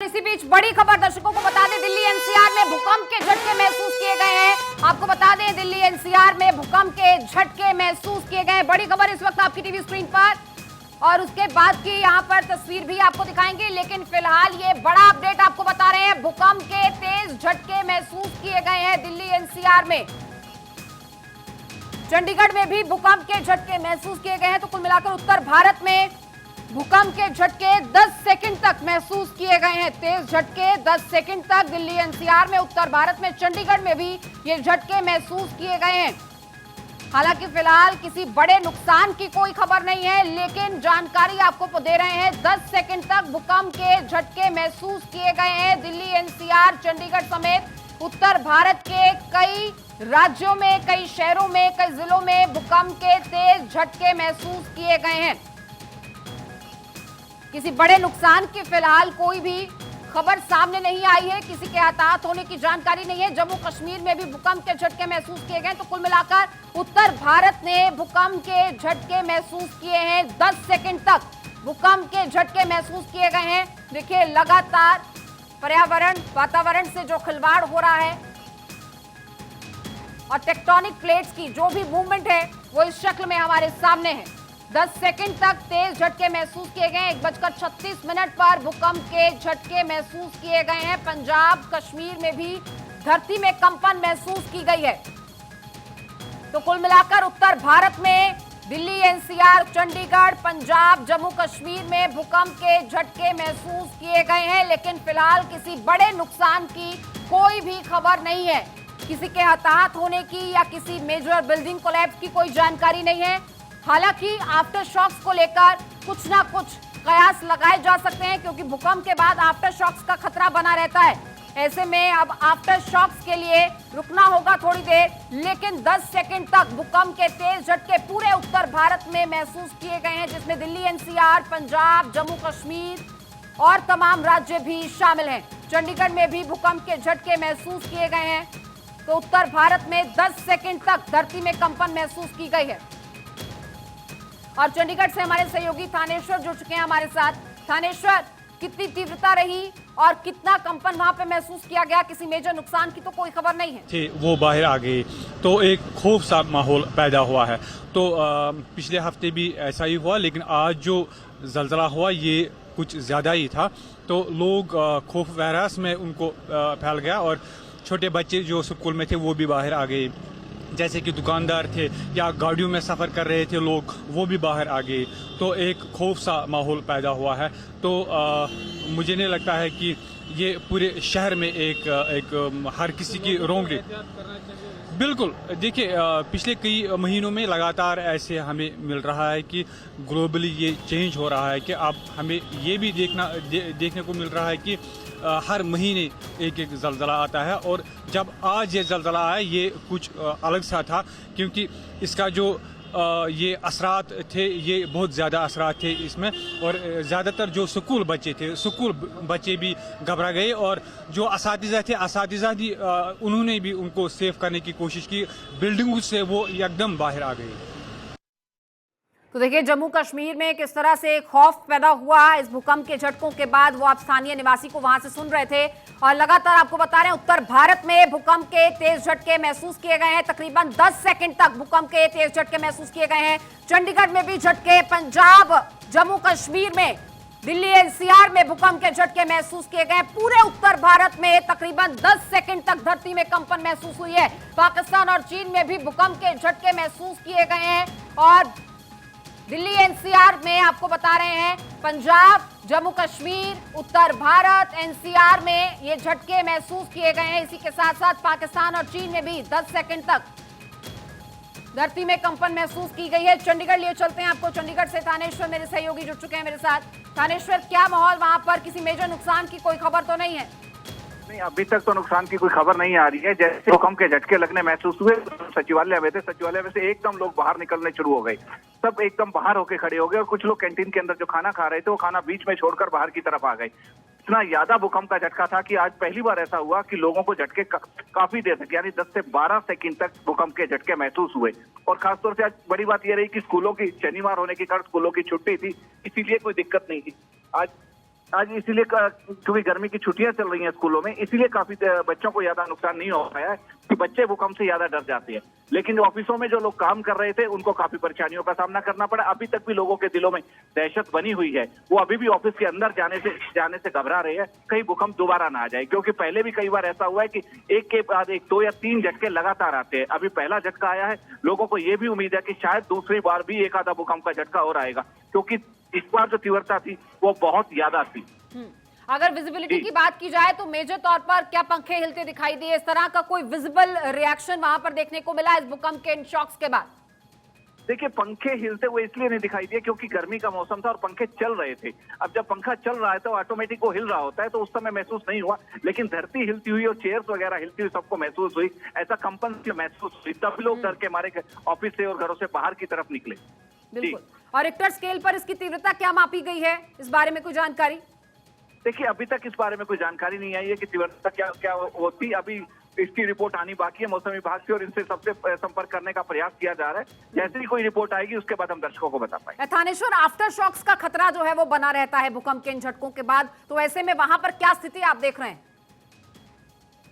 इसी बीच बड़ी खबर दर्शकों को बता दें, दिल्ली एनसीआर में भूकंप के झटके महसूस किए गए हैं। आपको बता दें, दिल्ली एनसीआर में भूकंप के झटके महसूस किए गए हैं। बड़ी खबर इस वक्त आपकी टीवी स्क्रीन पर, और उसके बाद की यहां पर तस्वीर भी आपको दिखाएंगे। लेकिन फिलहाल ये बड़ा अपडेट आपको बता रहे हैं, भूकंप के तेज झटके महसूस किए गए हैं दिल्ली एनसीआर में। चंडीगढ़ में भी भूकंप के झटके महसूस किए गए हैं। तो कुल मिलाकर उत्तर भारत में भूकंप के झटके 10 सेकंड तक महसूस किए गए हैं। तेज झटके 10 सेकंड तक दिल्ली एनसीआर में, उत्तर भारत में चंडीगढ़ में भी ये झटके महसूस किए गए हैं। हालांकि फिलहाल किसी बड़े नुकसान की कोई खबर नहीं है, लेकिन जानकारी आपको दे रहे हैं 10 सेकंड तक भूकंप के झटके महसूस किए गए हैं दिल्ली एनसीआर, चंडीगढ़ समेत उत्तर भारत के कई राज्यों में, कई शहरों में, कई जिलों में भूकंप के तेज झटके महसूस किए गए हैं। किसी बड़े नुकसान की फिलहाल कोई भी खबर सामने नहीं आई है, किसी के हताहत होने की जानकारी नहीं है। जम्मू कश्मीर में भी भूकंप के झटके महसूस किए गए। तो कुल मिलाकर उत्तर भारत ने भूकंप के झटके महसूस किए हैं। 10 सेकंड तक भूकंप के झटके महसूस किए गए हैं। देखिए, लगातार पर्यावरण, वातावरण से जो खिलवाड़ हो रहा है और टेक्टोनिक प्लेट्स की जो भी मूवमेंट है वो इस शक्ल में हमारे सामने है। 10 सेकंड तक तेज झटके महसूस किए गए। 1:36 पर भूकंप के झटके महसूस किए गए हैं। पंजाब, कश्मीर में भी धरती में कंपन महसूस की गई है। तो कुल मिलाकर उत्तर भारत में दिल्ली एनसीआर, चंडीगढ़, पंजाब, जम्मू कश्मीर में भूकंप के झटके महसूस किए गए हैं। लेकिन फिलहाल किसी बड़े नुकसान की कोई भी खबर नहीं है। किसी के हताहत होने की या किसी मेजर बिल्डिंग कोलैप्स की कोई जानकारी नहीं है। हालांकि आफ्टर शॉक्स को लेकर कुछ ना कुछ कयास लगाए जा सकते हैं, क्योंकि भूकंप के बाद आफ्टर शॉक्स का खतरा बना रहता है। ऐसे में अब आफ्टर शॉक्स के लिए रुकना होगा थोड़ी देर। लेकिन 10 सेकंड तक भूकंप के तेज झटके पूरे उत्तर भारत में महसूस किए गए हैं, जिसमें दिल्ली एनसीआर, पंजाब, जम्मू कश्मीर और तमाम राज्य भी शामिल हैं। चंडीगढ़ में भी भूकंप के झटके महसूस किए गए हैं। तो उत्तर भारत में 10 सेकंड तक धरती में कंपन महसूस की गई है। और चंडीगढ़ से हमारे सहयोगी थानेश्वर जुड़ चुके हैं हमारे साथ। थानेश्वर, कितनी तीव्रता रही और कितना कंपन वहां पे महसूस किया गया? किसी मेजर नुकसान की तो कोई खबर नहीं है। वो बाहर आ गई तो एक खौफ सा माहौल पैदा हुआ है। तो पिछले हफ्ते भी ऐसा ही हुआ, लेकिन आज जो जलजला हुआ ये कुछ ज्यादा ही था। तो लोग खौफ वहरास में उनको फैल गया, और छोटे बच्चे जो स्कूल में थे वो भी बाहर आ गए। जैसे कि दुकानदार थे या गाड़ियों में सफ़र कर रहे थे लोग, वो भी बाहर आ गए। तो एक खौफ सा माहौल पैदा हुआ है। तो मुझे नहीं लगता है कि ये पूरे शहर में एक हर किसी की रोंगटे। बिल्कुल, देखिए, पिछले कई महीनों में लगातार ऐसे हमें मिल रहा है कि ग्लोबली ये चेंज हो रहा है कि अब हमें ये भी देखने को मिल रहा है कि हर महीने एक जलजला आता है। और जब आज ये जलजला आया ये कुछ अलग सा था, क्योंकि इसका जो ये असरात थे, ये बहुत ज़्यादा असरात थे इसमें। और ज़्यादातर जो स्कूल बच्चे भी घबरा गए, और जो असातिज़ा थे, असातिज़ा भी उन्होंने भी उनको सेव करने की कोशिश की। बिल्डिंगों से वो एकदम बाहर आ गए। तो देखिए, जम्मू कश्मीर में किस तरह से खौफ पैदा हुआ इस भूकंप के झटकों के बाद। वो आप स्थानीय निवासी को वहां से सुन रहे थे। और लगातार आपको बता रहे हैं, उत्तर भारत में भूकंप के तेज झटके महसूस किए गए हैं। तकरीबन 10 सेकंड तक भूकंप के तेज झटके महसूस किए गए हैं। चंडीगढ़ में भी झटके, पंजाब, जम्मू कश्मीर में, दिल्ली एनसीआर में भूकंप के झटके महसूस किए गए। पूरे उत्तर भारत में तकरीबन 10 सेकंड तक धरती में कंपन महसूस हुई है। पाकिस्तान और चीन में भी भूकंप के झटके महसूस किए गए हैं। और दिल्ली एनसीआर में आपको बता रहे हैं, पंजाब, जम्मू कश्मीर, उत्तर भारत, एनसीआर में ये झटके महसूस किए गए हैं। इसी के साथ साथ पाकिस्तान और चीन में भी 10 सेकंड तक धरती में कंपन महसूस की गई है। चंडीगढ़ लिए चलते हैं आपको। चंडीगढ़ से थानेश्वर मेरे सहयोगी जुड़ चुके हैं मेरे साथ। थानेश्वर, क्या माहौल वहां पर? किसी मेजर नुकसान की कोई खबर तो नहीं है? नहीं, अभी तक तो नुकसान की कोई खबर नहीं आ रही है। जैसे भूकंप के झटके लगने महसूस हुए, सचिवालय में थे, सचिवालय में से एकदम लोग बाहर निकलने शुरू हो गए। सब एकदम बाहर होके खड़े हो गए, और कुछ लोग कैंटीन के अंदर जो खाना खा रहे थे वो खाना बीच में छोड़कर बाहर की तरफ आ गए। इतना ज्यादा भूकंप का झटका था कि आज पहली बार ऐसा हुआ कि लोगों को झटके काफी देर तक, यानी 10 से 12 सेकंड तक भूकंप के झटके महसूस हुए। और खासतौर से आज बड़ी बात यह रही कि स्कूलों की, शनिवार होने के कारण स्कूलों की छुट्टी थी, इसीलिए कोई दिक्कत नहीं थी। आज आज इसीलिए क्योंकि गर्मी की छुट्टियां चल रही हैं स्कूलों में, इसीलिए काफी बच्चों को ज्यादा नुकसान नहीं हो पाया है कि बच्चे भूकंप से ज्यादा डर जाते हैं। लेकिन ऑफिसों में जो लोग काम कर रहे थे उनको काफी परेशानियों का सामना करना पड़ा। अभी तक भी लोगों के दिलों में दहशत बनी हुई है, वो अभी भी ऑफिस के अंदर जाने से घबरा रहे हैं कहीं भूकंप दोबारा ना आ जाए, क्योंकि पहले भी कई बार ऐसा हुआ है कि एक के बाद एक 2 या 3 झटके लगातार आते हैं। अभी पहला झटका आया है, लोगों को ये भी उम्मीद है कि शायद दूसरी बार भी एक आधा भूकंप का झटका और आएगा, क्योंकि इस बार जो तीव्रता थी वो बहुत ज्यादा थी। अगर विजिबिलिटी की बात की जाए तो मेजर तौर पर क्या पंखे हिलते दिखाई दिए? इस तरह का कोई विजिबल रिएक्शन वहां पर देखने को मिला इस भूकंप के इन शॉक्स के बाद? देखिए, पंखे हिलते हुए इसलिए नहीं दिखाई दिए क्योंकि गर्मी का मौसम था और पंखे चल रहे थे। अब जब पंखा चल रहा है तो ऑटोमेटिक वो हिल रहा होता है, तो उस समय महसूस नहीं हुआ। लेकिन धरती हिलती हुई और चेयर्स वगैरह हिलती हुई सबको महसूस हुई, ऐसा कंपन महसूस हुई। तब लोग डर के मारे ऑफिस से और घरों से बाहर की तरफ निकले। बिल्कुल। और रिक्टर स्केल पर इसकी तीव्रता क्या मापी गई है, इस बारे में कोई जानकारी? देखिए, अभी तक इस बारे में कोई जानकारी नहीं आई है कि तीव्रता क्या होती। अभी इसकी रिपोर्ट आनी बाकी है मौसम विभाग से, और इनसे सबसे संपर्क करने का प्रयास किया जा रहा है। जैसे ही कोई रिपोर्ट आएगी उसके बाद हम दर्शकों को बता पाएंगे। थानेश्वर, आफ्टर शॉक्स का खतरा जो है वो बना रहता है भूकंप के इन झटकों के बाद, तो ऐसे में वहां पर क्या स्थिति आप देख रहे हैं?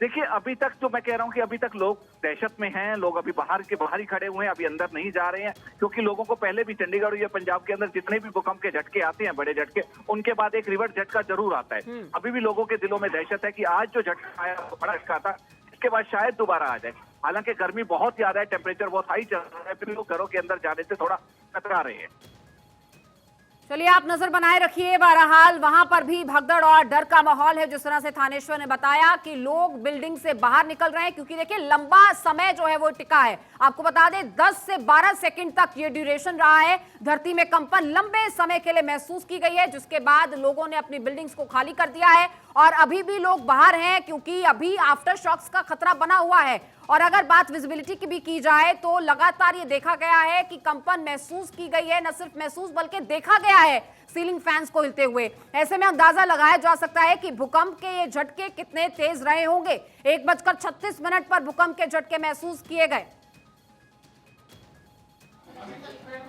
देखिए, अभी तक जो मैं कह रहा हूं कि अभी तक लोग दहशत में हैं। लोग अभी बाहर ही खड़े हुए हैं, अभी अंदर नहीं जा रहे हैं, क्योंकि लोगों को पहले भी चंडीगढ़ या पंजाब के अंदर जितने भी भूकंप के झटके आते हैं, बड़े झटके, उनके बाद एक रिवर्स झटका जरूर आता है। अभी भी लोगों के दिलों में दहशत है कि आज जो झटका आया वो बड़ा झटका था, इसके बाद शायद दोबारा आ जाए। हालांकि गर्मी बहुत ज्यादा है, टेम्परेचर बहुत हाई चल रहा है, फिर लोग घरों के अंदर जाने से थोड़ा कतरा रहे हैं। चलिए, आप नजर बनाए रखिए। बहरहाल वहां पर भी भगदड़ और डर का माहौल है, जिस तरह से थानेश्वर ने बताया कि लोग बिल्डिंग से बाहर निकल रहे हैं, क्योंकि देखिए लंबा समय जो है वो टिका है। आपको बता दें 10 से 12 सेकंड तक ये ड्यूरेशन रहा है। धरती में कंपन लंबे समय के लिए महसूस की गई है, जिसके बाद लोगों ने अपनी बिल्डिंग्स को खाली कर दिया है और अभी भी लोग बाहर हैं, क्योंकि अभी आफ्टर शॉक्स का खतरा बना हुआ है। और अगर बात विजिबिलिटी की भी की जाए तो लगातार ये देखा गया है कि कंपन महसूस की गई है, न सिर्फ महसूस बल्कि देखा गया है सीलिंग फैंस को हिलते हुए। ऐसे में अंदाजा लगाया जा सकता है कि भूकंप के ये झटके कितने तेज रहे होंगे। 1:36 पर भूकंप के झटके महसूस किए गए।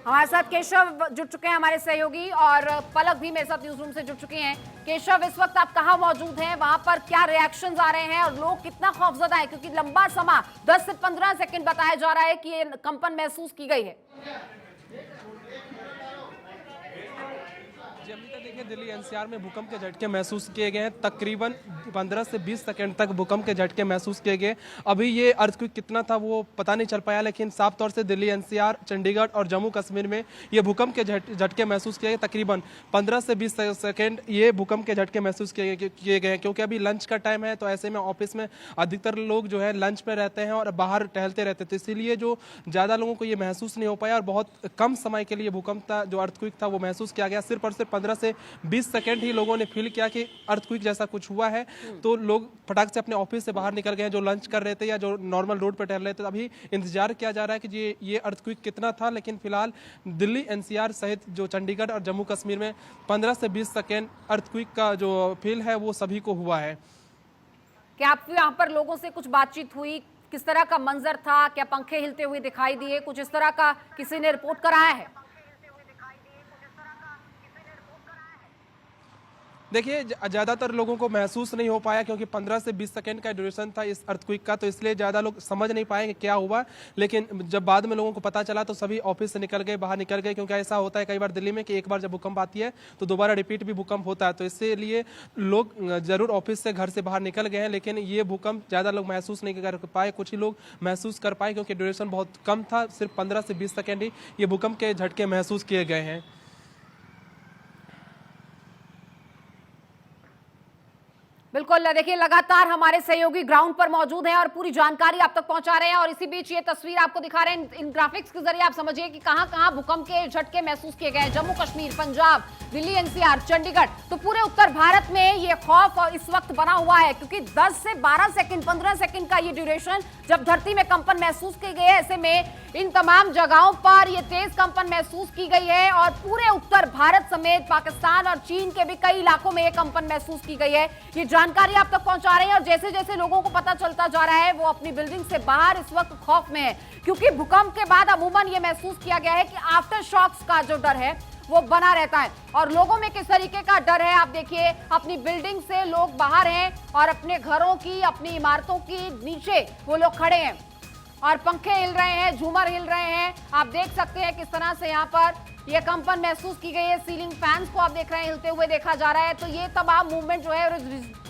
हमारे साथ केशव जुड़ चुके हैं, हमारे सहयोगी, और पलक भी मेरे साथ न्यूज रूम से जुड़ चुकी हैं। केशव, इस वक्त आप कहां मौजूद हैं? वहां पर क्या रिएक्शंस आ रहे हैं और लोग कितना खौफजदा है, क्योंकि लंबा समय 10 से 15 सेकंड बताया जा रहा है कि ये कंपन महसूस की गई है। देखिए, दिल्ली एनसीआर में भूकंप के झटके महसूस किए गए हैं। तकरीबन 15 से 20 सेकंड तक भूकंप के झटके महसूस किए गए। अभी ये अर्थक्वेक कितना था वो पता नहीं चल पाया, लेकिन साफ तौर से दिल्ली एनसीआर, चंडीगढ़ और जम्मू कश्मीर में ये भूकंप के झटके महसूस किए गए। तकरीबन 15 से 20 सेकंड ये भूकंप के झटके महसूस किए गए हैं, क्योंकि अभी लंच का टाइम है, तो ऐसे में ऑफिस में अधिकतर लोग जो है लंच पे रहते हैं और बाहर टहलते रहते थे, इसीलिए जो ज़्यादा लोगों को ये महसूस नहीं हो पाया और बहुत कम समय के लिए भूकंप था, जो अर्थक्वेक था वो महसूस किया गया। सिर्फ और सिर्फ 15 से 20 सेकंड ही लोगों ने फील किया कि अर्थक्वेक जैसा कुछ हुआ है, तो लोग फटाक से अपने ऑफिस से बाहर निकल गए हैं, जो लंच कर रहे थे या जो नॉर्मल रोड पर टहल रहे थे। अभी इंतजार किया जा रहा है कि ये अर्थक्वेक कितना था, लेकिन फिलहाल दिल्ली एनसीआर सहित जो चंडीगढ़ और जम्मू कश्मीर में 15 से 20 सेकंड अर्थक्वेक का जो फील है वो सभी को हुआ है। क्या आप यहाँ पर लोगों से कुछ बातचीत हुई? किस तरह का मंजर था? क्या पंखे हिलते हुए दिखाई दिए? कुछ इस तरह का किसी ने रिपोर्ट कराया है? देखिए, ज़्यादातर लोगों को महसूस नहीं हो पाया, क्योंकि 15 से 20 सेकंड का ड्यूरेशन था इस अर्थक्वेक का, तो इसलिए ज़्यादा लोग समझ नहीं पाए कि क्या हुआ। लेकिन जब बाद में लोगों को पता चला तो सभी ऑफिस से निकल गए, बाहर निकल गए, क्योंकि ऐसा होता है कई बार दिल्ली में कि एक बार जब भूकंप आती है तो दोबारा रिपीट भी भूकंप होता है, तो इसलिए लोग ज़रूर ऑफिस से, घर से बाहर निकल गए हैं। लेकिन ये भूकंप ज़्यादा लोग महसूस नहीं कर पाए, कुछ ही लोग महसूस कर पाए, क्योंकि ड्यूरेशन बहुत कम था, सिर्फ 15 से 20 सेकेंड ही ये भूकंप के झटके महसूस किए गए हैं। बिल्कुल, देखिए लगातार हमारे सहयोगी ग्राउंड पर मौजूद हैं और पूरी जानकारी आप तक पहुंचा रहे हैं, और इसी बीच ये तस्वीर आपको दिखा रहे हैं। इन ग्राफिक्स के जरिए आप समझिए कि कहां-कहां भूकंप के झटके महसूस किए गए हैं। जम्मू कश्मीर, पंजाब, दिल्ली एनसीआर, चंडीगढ़, तो पूरे उत्तर भारत में ये खौफ इस वक्त बना हुआ है, क्योंकि 10 से 12 सेकंड, 15 सेकंड का ये ड्यूरेशन जब धरती में कंपन महसूस की गई है, ऐसे में इन तमाम जगहों पर ये तेज कंपन महसूस की गई है और पूरे उत्तर भारत समेत पाकिस्तान और चीन के भी कई इलाकों में ये कंपन महसूस की गई है। ये जानकारी आप तक पहुंचा रहे हैं, और जैसे जैसे लोगों को पता चलता जा रहा है वो अपनी बिल्डिंग से बाहर इस वक्त खौफ में है, क्योंकि भूकंप के बाद अमूमन ये महसूस किया गया है कि आफ्टर शॉक्स का जो डर है वो बना रहता है। और लोगों में किस तरीके का डर है आप देखिए, अपनी बिल्डिंग से लोग बाहर हैं और अपने घरों की, अपनी इमारतों की नीचे वो लोग खड़े हैं और पंखे हिल रहे हैं, झूमर हिल रहे हैं। आप देख सकते हैं किस तरह से यहाँ पर ये कंपन महसूस की गई है। सीलिंग फैंस को आप देख रहे हैं हिलते हुए देखा जा रहा है। तो ये तमाम मूवमेंट जो है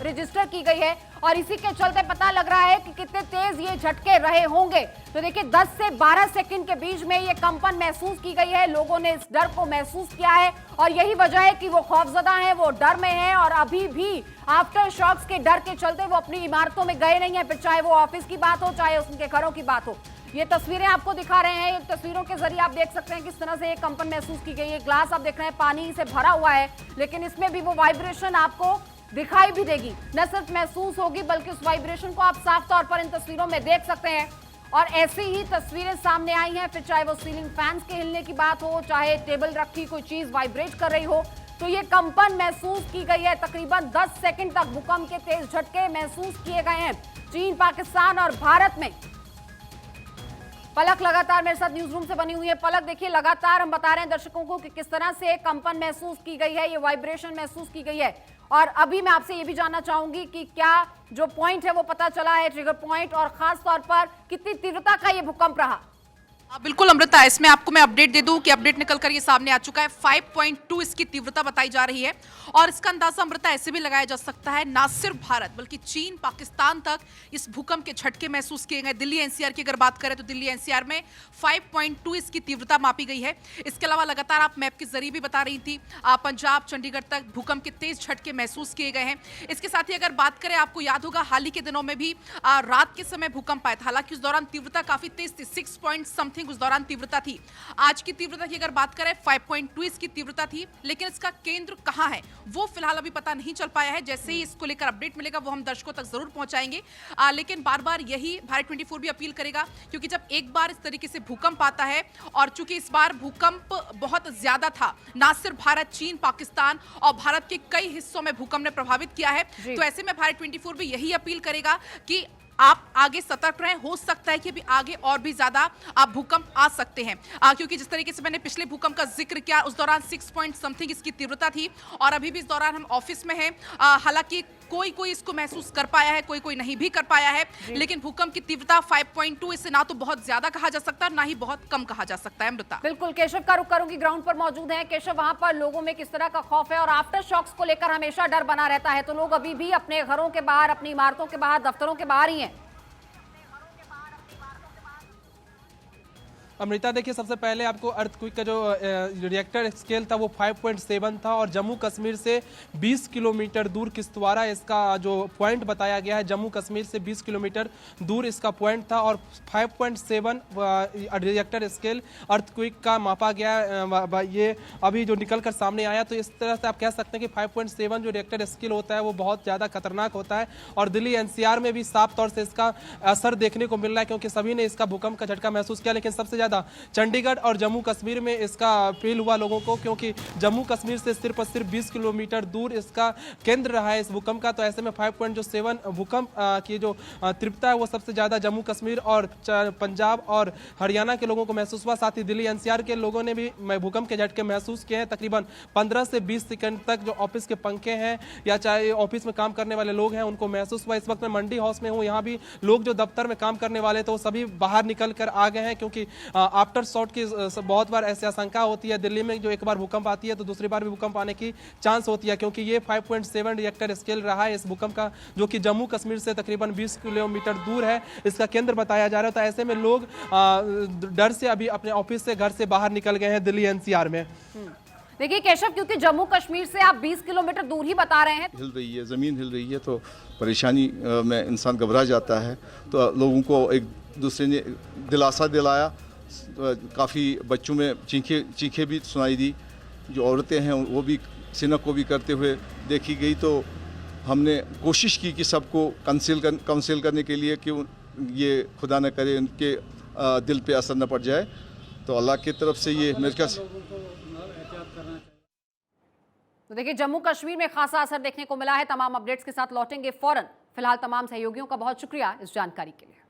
रजिस्टर की गई है और इसी के चलते पता लग रहा है कि कितने तेज ये झटके रहे होंगे। तो देखिए 10 से 12 सेकंड के बीच में ये कंपन महसूस की गई है। लोगों ने इस डर को महसूस किया है और यही वजह है कि वो खौफजदा हैं, वो डर में हैं और अभी भी आफ्टर शॉक्स के डर के चलते वो अपनी इमारतों में गए नहीं है, फिर चाहे वो ऑफिस की बात हो, चाहे उनके घरों की बात हो। ये तस्वीरें आपको दिखा रहे हैं, तस्वीरों के जरिए आप देख सकते हैं किस तरह से ये कंपन महसूस की गई है। ग्लास आप देख रहे हैं पानी से भरा हुआ है, लेकिन इसमें भी वो वाइब्रेशन आपको दिखाई भी देगी, न सिर्फ महसूस होगी बल्कि उस वाइब्रेशन को आप साफ तौर पर इन तस्वीरों में देख सकते हैं। और ऐसी ही तस्वीरें सामने आई हैं, फिर चाहे वो सीलिंग फैंस के हिलने की बात हो, चाहे टेबल रखी कोई चीज वाइब्रेट कर रही हो, तो ये कंपन महसूस की गई है। तकरीबन 10 सेकंड तक भूकंप के तेज झटके महसूस किए गए हैं चीन, पाकिस्तान और भारत में। पलक लगातार मेरे साथ न्यूज रूम से बनी हुई है। पलक देखिए, लगातार हम बता रहे हैं दर्शकों को कि किस तरह से कंपन महसूस की गई है, ये वाइब्रेशन महसूस की गई है। और अभी मैं आपसे ये भी जानना चाहूंगी कि क्या जो पॉइंट है वो पता चला है, ट्रिगर पॉइंट, और खास तौर पर कितनी तीव्रता का ये भूकंप रहा? बिल्कुल अमृता, इसमें आपको मैं अपडेट दे दूं कि अपडेट निकल कर ये सामने आ चुका है। 5.2 इसकी तीव्रता बताई जा रही है और इसका अंदाजा अमृता ऐसे भी लगाया जा सकता है ना सिर्फ भारत बल्कि चीन, पाकिस्तान तक इस भूकंप के झटके महसूस किए गए। दिल्ली एनसीआर की अगर बात करें तो दिल्ली एनसीआर में 5.2 इसकी तीव्रता मापी गई है। इसके अलावा लगातार आप मैप के जरिए भी बता रही थी, पंजाब, चंडीगढ़ तक भूकंप के तेज झटके महसूस किए गए हैं। इसके साथ ही अगर बात करें, आपको याद होगा हाल ही के दिनों में भी रात के समय भूकंप आया था, हालांकि उस दौरान तीव्रता काफी तेज थी, 6 पॉइंट समथिंग उस दौरान तीव्रता थी। आज की तीव्रता की अगर बात करें 5.2 इसकी तीव्रता थी, लेकिन इसका केंद्र कहां है वो फिलहाल अभी पता नहीं चल पाया है। जैसे ही इसको लेकर अपडेट मिलेगा वो हम दर्शकों तक जरूर पहुंचाएंगे। लेकिन बार बार यही भारत 24 भी अपील करेगा, क्योंकि जब एक बार इस तरीके से भूकंप आता है और चूंकि इस बार भूकंप बहुत ज्यादा था, ना सिर्फ भारत, चीन, पाकिस्तान और भारत के कई हिस्सों में भूकंप ने प्रभावित किया है, तो ऐसे में भारत 24 भी यही अपील करेगा कि आप आगे सतर्क रहें। हो सकता है कि अभी आगे और भी ज्यादा आप भूकंप आ सकते हैं, क्योंकि जिस तरीके से मैंने पिछले भूकंप का जिक्र किया उस दौरान 6 पॉइंट समथिंग इसकी तीव्रता थी और अभी भी इस दौरान हम ऑफिस में हैं। हालांकि कोई कोई इसको महसूस कर पाया है, कोई कोई नहीं भी कर पाया है, लेकिन भूकंप की तीव्रता 5.2 इसे ना तो बहुत ज्यादा कहा जा सकता है ना ही बहुत कम कहा जा सकता है। अमृता, बिल्कुल केशव का रुख करूंगी, ग्राउंड पर मौजूद है केशव। वहां पर लोगों में किस तरह का खौफ है और आफ्टर शॉक्स को लेकर हमेशा डर बना रहता है, तो लोग अभी भी अपने घरों के बाहर, अपनी इमारतों के बाहर, दफ्तरों के बाहर ही हैं। अमृता देखिए, सबसे पहले आपको अर्थक्वेक का जो रिएक्टर स्केल था वो 5.7 था और जम्मू कश्मीर से 20 किलोमीटर दूर किश्तवाड़ा इसका जो पॉइंट बताया गया है, जम्मू कश्मीर से 20 किलोमीटर दूर इसका पॉइंट था और 5.7 रिएक्टर स्केल अर्थक्वेक का मापा गया। ये अभी जो निकल कर सामने आया, तो इस तरह से आप कह सकते हैं कि 5.7 जो रिएक्टर स्केल होता है वो बहुत ज़्यादा खतरनाक होता है और दिल्ली एनसीआर में भी साफ तौर से इसका असर देखने को मिल रहा है, क्योंकि सभी ने इसका भूकंप का झटका महसूस किया। लेकिन सबसे चंडीगढ़ और जम्मू कश्मीर में इसका फील हुआ लोगों को, क्योंकि जम्मू कश्मीर से सिर्फ और सिर्फ 20 किलोमीटर दूर इसका केंद्र रहा है इस भूकंप का। तो ऐसे में 5.7 भूकंप की जो तीव्रता है वो सबसे ज्यादा जम्मू कश्मीर और पंजाब और हरियाणा के लोगों को महसूस हुआ। साथ ही दिल्ली एनसीआर के लोगों ने भी भूकंप के झटके महसूस किए हैं। तकरीबन 15 से 20 सेकंड तक जो ऑफिस के पंखे हैं या चाहे ऑफिस में काम करने वाले लोग हैं उनको महसूस हुआ। इस वक्त मैं मंडी हाउस में हूँ, यहाँ भी लोग जो दफ्तर में काम करने वाले थे वो सभी बाहर निकल कर आ गए हैं, क्योंकि आफ्टर शॉट की बहुत बार ऐसी आशंका होती है दिल्ली में, जो एक बार भूकंप आती है तो दूसरी बार भी भूकंप आने की चांस होती है, क्योंकि ये 5.7 रिएक्टर स्केल रहा है इस भूकंप का, जो कि जम्मू कश्मीर से तकरीबन 20 किलोमीटर दूर है इसका केंद्र बताया जा रहा है। तो ऐसे में लोग डर से अभी अपने ऑफिस से, घर से बाहर निकल गए हैं दिल्ली एनसीआर में। देखिए केशव, क्योंकि जम्मू कश्मीर से आप 20 किलोमीटर दूर ही बता रहे हैं, हिल रही है, ज़मीन हिल रही है, तो परेशानी में इंसान घबरा जाता है। तो लोगों को एक दूसरे ने दिलासा दिलाया, काफ़ी बच्चों में चीखें भी सुनाई दी, जो औरतें हैं वो भी सिनक को भी करते हुए देखी गई। तो हमने कोशिश की कि सबको काउंसिल करने के लिए कि ये खुदा न करे उनके दिल पे असर न पड़ जाए। तो अल्लाह की तरफ से ये मेरे ख्याल से तो देखिए जम्मू कश्मीर में खासा असर देखने को मिला है। तमाम अपडेट्स के साथ लौटेंगे फौरन। फिलहाल तमाम सहयोगियों का बहुत शुक्रिया इस जानकारी के लिए।